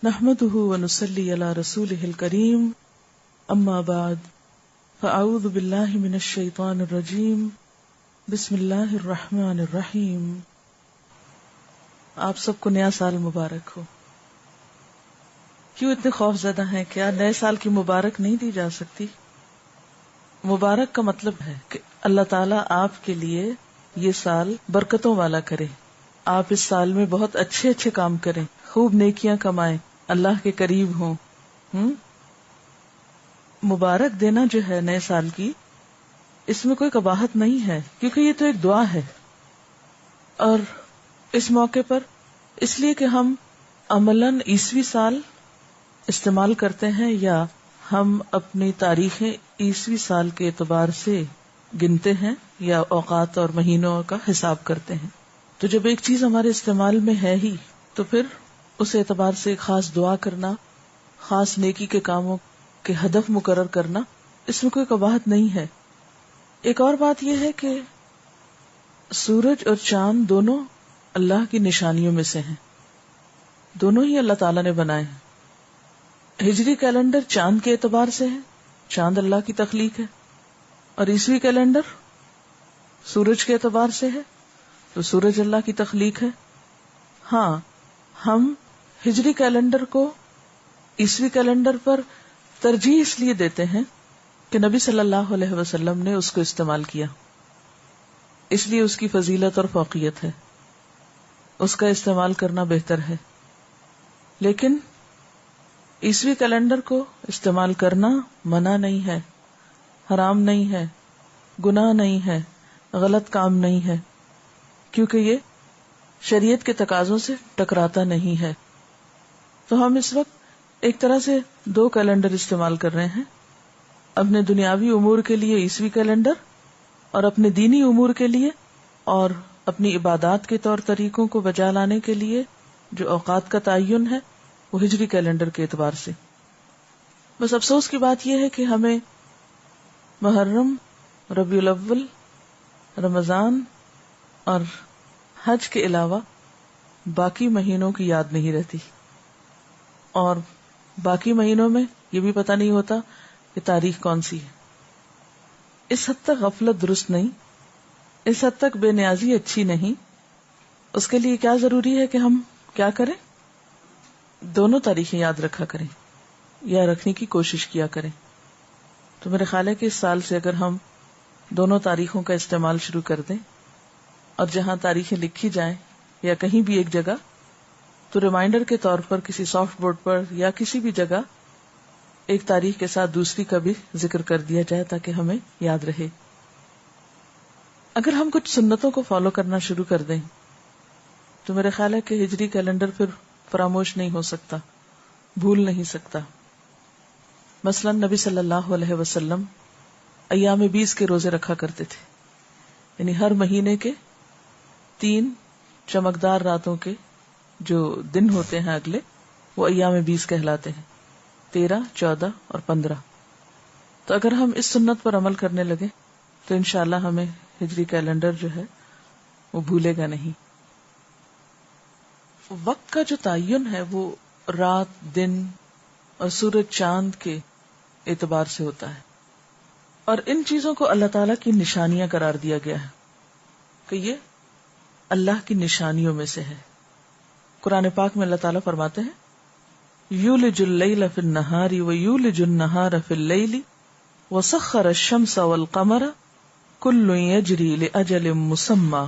نحمده ونصلي على رسوله الكريم اما بعد فاعوذ بالله من الشيطان الرجيم بسم اللہ الرحمن الرحیم. آپ سب کو نیا سال مبارک ہو. کیوں اتنے خوف زدہ ہیں؟ کیا نئے سال کی مبارک نہیں دی جا سکتی؟ مبارک کا مطلب ہے کہ اللہ تعالیٰ آپ کے لیے یہ سال برکتوں والا کرے، آپ اس سال میں بہت اچھے اچھے کام کریں، خوب نیکیاں کمائیں، اللہ کے قریب ہوں. مبارک دینا جو ہے نئے سال کی، اس میں کوئی قباحت نہیں ہے، کیونکہ یہ تو ایک دعا ہے. اور اس موقع پر اس لیے کہ ہم عملاً عیسوی سال استعمال کرتے ہیں یا ہم اپنی تاریخ عیسوی سال کے اعتبار سے گنتے ہیں یا اوقات اور مہینوں کا حساب کرتے ہیں. تو جب ایک چیز ہمارے استعمال میں ہے ہی تو پھر اس اعتبار سے خاص دعا کرنا، خاص نیکی کے کاموں کے ہدف مقرر کرنا، اس میں کوئی قباحت نہیں ہے. ایک اور بات یہ ہے کہ سورج اور چاند دونوں اللہ کی نشانیوں میں سے ہیں، دونوں ہی اللہ تعالیٰ نے بنائے ہیں. ہجری کیلنڈر چاند کے اعتبار سے ہے، چاند اللہ کی تخلیق ہے، اور عیسوی کیلنڈر سورج کے اعتبار سے ہے تو سورج اللہ کی تخلیق ہے. ہاں، ہم ہجری کیلنڈر کو عیسوی کیلنڈر پر ترجیح اس لیے دیتے ہیں کہ نبی صلی اللہ علیہ وسلم نے اس کو استعمال کیا، اس لیے اس کی فضیلت اور فوقیت ہے، اس کا استعمال کرنا بہتر ہے. لیکن عیسوی کیلنڈر کو استعمال کرنا منع نہیں ہے، حرام نہیں ہے، گناہ نہیں ہے، غلط کام نہیں ہے، کیونکہ یہ شریعت کے تقاضوں سے ٹکراتا نہیں ہے. تو ہم اس وقت ایک طرح سے دو کیلنڈر استعمال کر رہے ہیں، اپنے دنیاوی امور کے لیے عیسوی کیلنڈر اور اپنے دینی امور کے لیے اور اپنی عبادات کے طور طریقوں کو بجا لانے کے لیے جو اوقات کا تعین ہے وہ ہجری کیلنڈر کے اعتبار سے. بس افسوس کی بات یہ ہے کہ ہمیں محرم، ربیع الاول، رمضان اور حج کے علاوہ باقی مہینوں کی یاد نہیں رہتی، اور باقی مہینوں میں یہ بھی پتہ نہیں ہوتا کہ تاریخ کون سی ہے. اس حد تک غفلت درست نہیں، اس حد تک بے نیازی اچھی نہیں. اس کے لیے کیا ضروری ہے کہ ہم کیا کریں؟ دونوں تاریخیں یاد رکھا کریں یا رکھنے کی کوشش کیا کریں. تو میرے خیال ہے کہ اس سال سے اگر ہم دونوں تاریخوں کا استعمال شروع کر دیں اور جہاں تاریخیں لکھی جائیں یا کہیں بھی ایک جگہ تو ریمائنڈر کے طور پر کسی سافٹ بورڈ پر یا کسی بھی جگہ ایک تاریخ کے ساتھ دوسری کا بھی ذکر کر دیا جائے تاکہ ہمیں یاد رہے. اگر ہم کچھ سنتوں کو فالو کرنا شروع کر دیں تو میرے خیال ہے کہ ہجری کیلنڈر پھر فراموش نہیں ہو سکتا، بھول نہیں سکتا. مثلا نبی صلی اللہ علیہ وسلم ایام 20 کے روزے رکھا کرتے تھے، یعنی ہر مہینے کے 3 چمکدار راتوں کے جو دن ہوتے ہیں اگلے، وہ ایام 20 کہلاتے ہیں، 13، 14 اور 15. تو اگر ہم اس سنت پر عمل کرنے لگے تو انشاءاللہ ہمیں ہجری کیلنڈر جو ہے وہ بھولے گا نہیں. وقت کا جو تعین ہے وہ رات، دن اور سورج چاند کے اعتبار سے ہوتا ہے، اور ان چیزوں کو اللہ تعالیٰ کی نشانیاں قرار دیا گیا ہے کہ یہ اللہ کی نشانیوں میں سے ہے. قرآن پاک میں اللہ تعالیٰ فرماتے ہیں یولج اللیل فی النہار ویولج النہار فی اللیل وسخر الشمس والقمر کل یجری لاجل مسمی،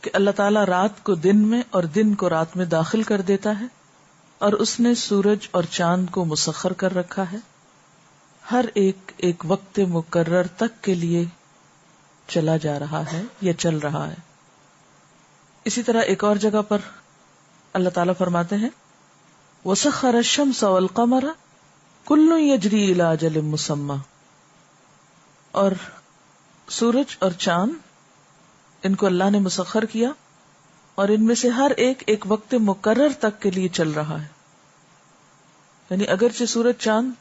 کہ اللہ تعالیٰ رات کو دن میں اور دن کو رات میں داخل کر دیتا ہے، اور اس نے سورج اور چاند کو مسخر کر رکھا ہے، ہر ایک ایک وقت مقرر تک کے لیے چلا جا رہا ہے یا چل رہا ہے. اسی طرح ایک اور جگہ پر اللہ تعالیٰ فرماتے ہیں وَسَخَّرَ الشَّمْسَ وَالْقَمَرَ كُلٌّ يَجْرِي إِلَىٰ أَجَلٍ مُّسَمًّى، اور سورج اور چاند ان کو اللہ نے مسخر کیا اور ان میں سے ہر ایک ایک وقت مقرر تک کے لیے چل رہا ہے. یعنی اگرچہ سورج چاند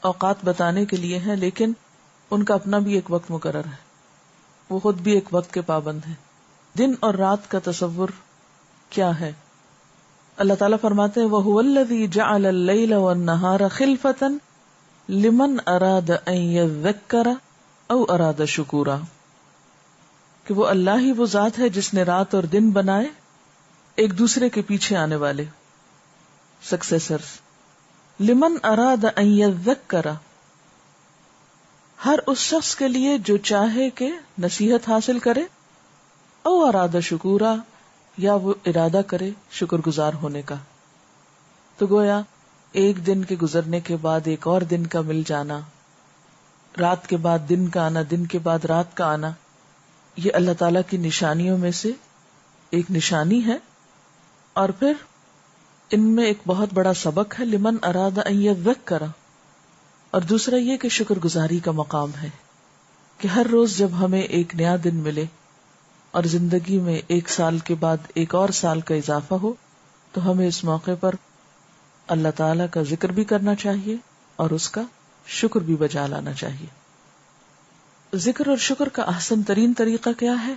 اوقات بتانے کے لیے ہیں لیکن ان کا اپنا بھی ایک وقت مقرر ہے، وہ خود بھی ایک وقت کے پابند ہیں. دن اور رات کا تصور کیا ہے؟ اللہ تعالیٰ فرماتے ہیں وَهُوَ الَّذِي جَعَلَ اللَّيْلَ وَالنَّهَارَ خِلْفَةً لِمَنْ أَرَادَ أَنْ يَذَّكَّرَ أَوْ أَرَادَ شُكُورًا، کہ وہ اللہ ہی وہ ذات ہے جس نے رات اور دن بنائے ایک دوسرے کے پیچھے آنے والے سکسیسرز. لمن اراد ان یذکر، ہر اس شخص کے لیے جو چاہے کہ نصیحت حاصل کرے، او اراد شکورا، یا وہ ارادہ کرے شکر گزار ہونے کا. تو گویا ایک دن کے گزرنے کے بعد ایک اور دن کا مل جانا، رات کے بعد دن کا آنا، دن کے بعد رات کا آنا، یہ اللہ تعالی کی نشانیوں میں سے ایک نشانی ہے. اور پھر ان میں ایک بہت بڑا سبق ہے لمن اراد ان یذکر، اور دوسرا یہ کہ شکر گزاری کا مقام ہے کہ ہر روز جب ہمیں ایک نیا دن ملے اور زندگی میں ایک سال کے بعد ایک اور سال کا اضافہ ہو، تو ہمیں اس موقع پر اللہ تعالی کا ذکر بھی کرنا چاہیے اور اس کا شکر بھی بجا لانا چاہیے. ذکر اور شکر کا احسن ترین طریقہ کیا ہے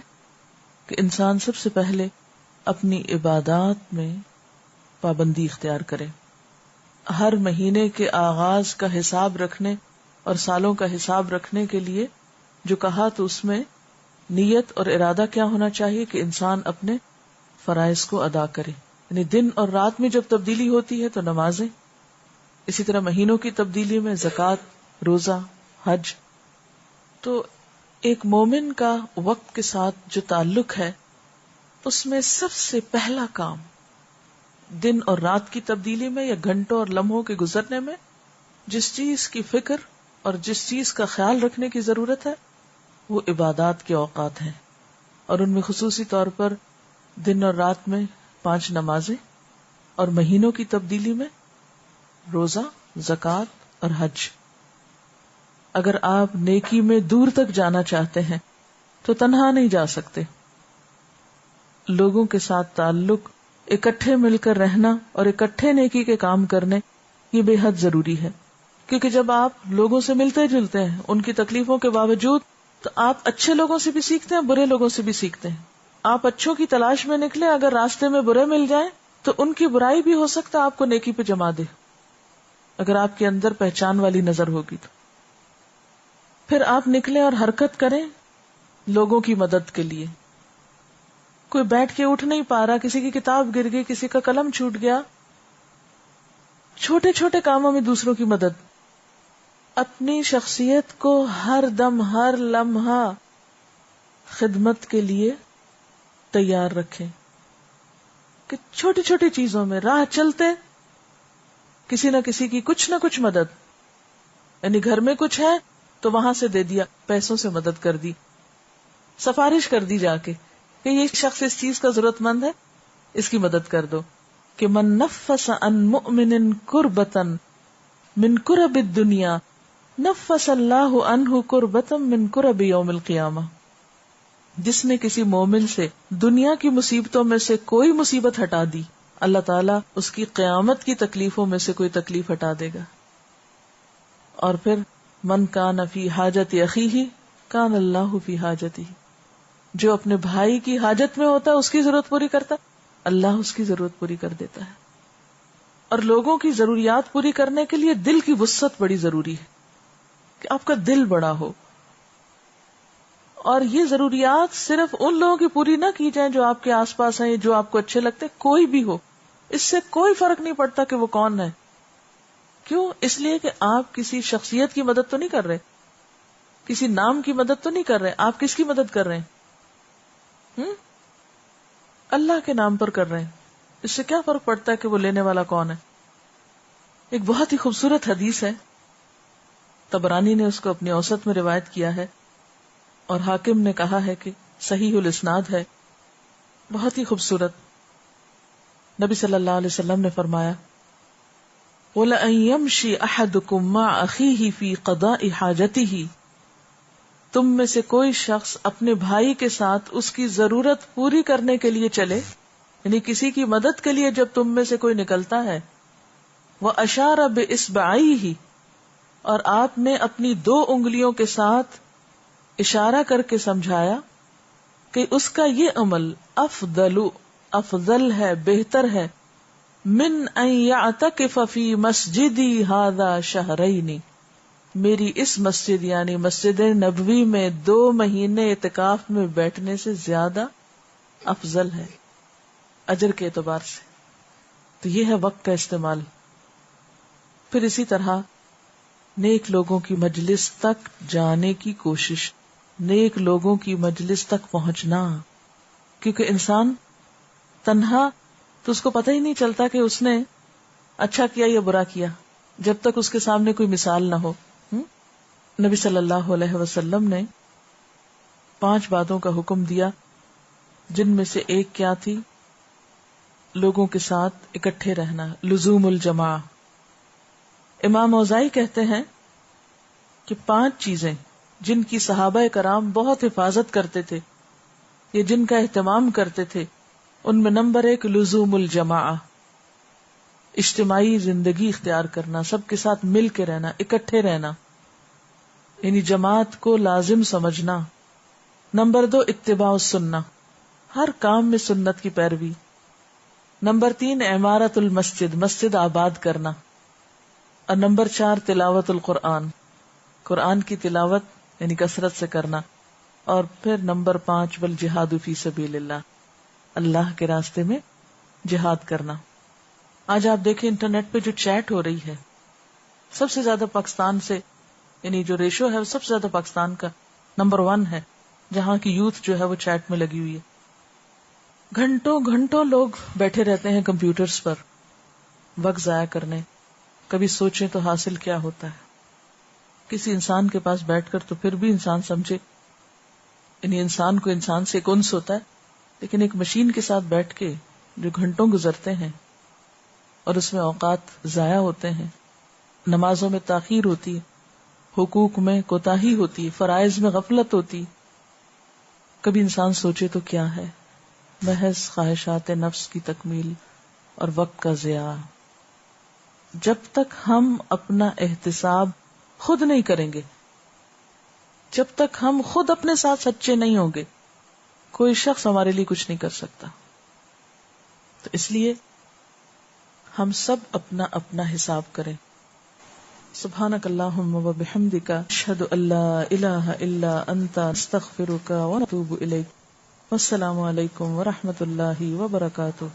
کہ انسان سب سے پہلے اپنی عبادات میں پابندی اختیار کرے. ہر مہینے کے آغاز کا حساب رکھنے اور سالوں کا حساب رکھنے کے لیے جو کہا تو اس میں نیت اور ارادہ کیا ہونا چاہیے کہ انسان اپنے فرائض کو ادا کرے. یعنی دن اور رات میں جب تبدیلی ہوتی ہے تو نمازیں، اسی طرح مہینوں کی تبدیلی میں زکوٰۃ، روزہ، حج. تو ایک مومن کا وقت کے ساتھ جو تعلق ہے اس میں سب سے پہلا کام دن اور رات کی تبدیلی میں یا گھنٹوں اور لمحوں کے گزرنے میں جس چیز کی فکر اور جس چیز کا خیال رکھنے کی ضرورت ہے وہ عبادات کے اوقات ہیں، اور ان میں خصوصی طور پر دن اور رات میں 5 نمازیں، اور مہینوں کی تبدیلی میں روزہ، زکوٰۃ اور حج. اگر آپ نیکی میں دور تک جانا چاہتے ہیں تو تنہا نہیں جا سکتے. لوگوں کے ساتھ تعلق، اکٹھے مل کر رہنا اور اکٹھے نیکی کے کام کرنے، یہ بے حد ضروری ہے. کیونکہ جب آپ لوگوں سے ملتے جلتے ہیں ان کی تکلیفوں کے باوجود، تو آپ اچھے لوگوں سے بھی سیکھتے ہیں، برے لوگوں سے بھی سیکھتے ہیں. آپ اچھوں کی تلاش میں نکلے، اگر راستے میں برے مل جائیں تو ان کی برائی بھی ہو سکتا ہے آپ کو نیکی پہ جما دے، اگر آپ کے اندر پہچان والی نظر ہوگی تو. پھر آپ نکلے اور حرکت کریں لوگوں کی مدد کے لیے. کوئی بیٹھ کے اٹھ نہیں پا رہا، کسی کی کتاب گر گئی، کسی کا قلم چھوٹ گیا، چھوٹے چھوٹے کاموں میں دوسروں کی مدد. اپنی شخصیت کو ہر دم ہر لمحہ خدمت کے لیے تیار رکھیں کہ چھوٹی چھوٹی چیزوں میں راہ چلتے کسی نہ کسی کی کچھ نہ کچھ مدد. یعنی گھر میں کچھ ہے تو وہاں سے دے دیا، پیسوں سے مدد کر دی، سفارش کر دی جا کے کہ یہ شخص اس چیز کا ضرورت مند ہے، اس کی مدد کر دو. کہ من نفس عن مؤمن کربتا من کرب الدنیا نفس اللہ عنہ کربتا من کرب یوم القیامہ. جس نے کسی مومن سے دنیا کی مصیبتوں میں سے کوئی مصیبت ہٹا دی، اللہ تعالیٰ اس کی قیامت کی تکلیفوں میں سے کوئی تکلیف ہٹا دے گا. اور پھر من کان فی حاجت اخیہ کان اللہ فی حاجتہ، جو اپنے بھائی کی حاجت میں ہوتا ہے اس کی ضرورت پوری کرتا ہے، اللہ اس کی ضرورت پوری کر دیتا ہے. اور لوگوں کی ضروریات پوری کرنے کے لیے دل کی وسعت بڑی ضروری ہے کہ آپ کا دل بڑا ہو. اور یہ ضروریات صرف ان لوگوں کی پوری نہ کی جائیں جو آپ کے آس پاس ہیں، جو آپ کو اچھے لگتے، کوئی بھی ہو، اس سے کوئی فرق نہیں پڑتا کہ وہ کون ہے. کیوں؟ اس لیے کہ آپ کسی شخصیت کی مدد تو نہیں کر رہے، کسی نام کی مدد تو نہیں کر رہے. آپ کس کی مدد کر رہے ہیں؟ اللہ کے نام پر کر رہے ہیں. اس سے کیا فرق پڑتا ہے کہ وہ لینے والا کون ہے. ایک بہت ہی خوبصورت حدیث ہے، طبرانی نے اس کو اپنی اوسط میں روایت کیا ہے اور حاکم نے کہا ہے کہ صحیح الاسناد ہے، بہت ہی خوبصورت. نبی صلی اللہ علیہ وسلم نے فرمایا وَلَأَن يَمْشِي أَحَدُكُمْ مَعَ أَخِيهِ فِي قَضَاءِ حَاجَتِهِ، تم میں سے کوئی شخص اپنے بھائی کے ساتھ اس کی ضرورت پوری کرنے کے لیے چلے، یعنی کسی کی مدد کے لیے جب تم میں سے کوئی نکلتا ہے، وَأَشَارَ بِإِصْبَعَيْهِ، اور آپ نے اپنی 2 انگلیوں کے ساتھ اشارہ کر کے سمجھایا کہ اس کا یہ عمل افضل ہے، بہتر ہے من ان یعتکف فی مسجدی ھذا شہرین، میری اس مسجد یعنی مسجد نبوی میں 2 مہینے اعتکاف میں بیٹھنے سے زیادہ افضل ہے اجر کے اعتبار سے. تو یہ ہے وقت کا استعمال. پھر اسی طرح نیک لوگوں کی مجلس تک جانے کی کوشش، نیک لوگوں کی مجلس تک پہنچنا، کیونکہ انسان تنہا تو اس کو پتہ ہی نہیں چلتا کہ اس نے اچھا کیا یا برا کیا جب تک اس کے سامنے کوئی مثال نہ ہو. نبی صلی اللہ علیہ وسلم نے 5 باتوں کا حکم دیا، جن میں سے ایک کیا تھی؟ لوگوں کے ساتھ اکٹھے رہنا، لزوم الجماع. امام اوزاعی کہتے ہیں کہ 5 چیزیں جن کی صحابہ کرام بہت حفاظت کرتے تھے یا جن کا اہتمام کرتے تھے، ان میں نمبر 1 لزوم الجماع، اجتماعی زندگی اختیار کرنا، سب کے ساتھ مل کے رہنا، اکٹھے رہنا، یعنی جماعت کو لازم سمجھنا. نمبر 2 اتباع السنہ، ہر کام میں سنت کی پیروی. نمبر 3 عمارت المسجد، مسجد آباد کرنا. اور نمبر 4 تلاوت القرآن، قرآن کی تلاوت یعنی کثرت سے کرنا. اور پھر نمبر 5 والجہاد فی سبیل اللہ، اللہ کے راستے میں جہاد کرنا. آج آپ دیکھیں انٹرنیٹ پہ جو چیٹ ہو رہی ہے، سب سے زیادہ پاکستان سے، یعنی جو ریشو ہے وہ سب سے زیادہ پاکستان کا نمبر 1 ہے، جہاں کی یوتھ جو ہے وہ چیٹ میں لگی ہوئی ہے. گھنٹوں گھنٹوں لوگ بیٹھے رہتے ہیں کمپیوٹرز پر وقت ضائع کرنے. کبھی سوچیں تو حاصل کیا ہوتا ہے. کسی انسان کے پاس بیٹھ کر تو پھر بھی انسان سمجھے، یعنی انسان کو انسان سے ایک انس ہوتا ہے، لیکن ایک مشین کے ساتھ بیٹھ کے جو گھنٹوں گزرتے ہیں اور اس میں اوقات ضائع ہوتے ہیں، نمازوں میں تاخیر ہوتی ہے، حقوق میں کوتاہی ہوتی، فرائض میں غفلت ہوتی. کبھی انسان سوچے تو کیا ہے، محض خواہشات نفس کی تکمیل اور وقت کا ضیاع. جب تک ہم اپنا احتساب خود نہیں کریں گے، جب تک ہم خود اپنے ساتھ سچے نہیں ہوں گے، کوئی شخص ہمارے لیے کچھ نہیں کر سکتا. تو اس لیے ہم سب اپنا اپنا حساب کریں. سبحانک اللہم و بحمدک، اشہد ان لا الہ الا انت، استغفرک و اتوب الیک. والسلام علیکم ورحمۃ اللہ وبرکاتہ.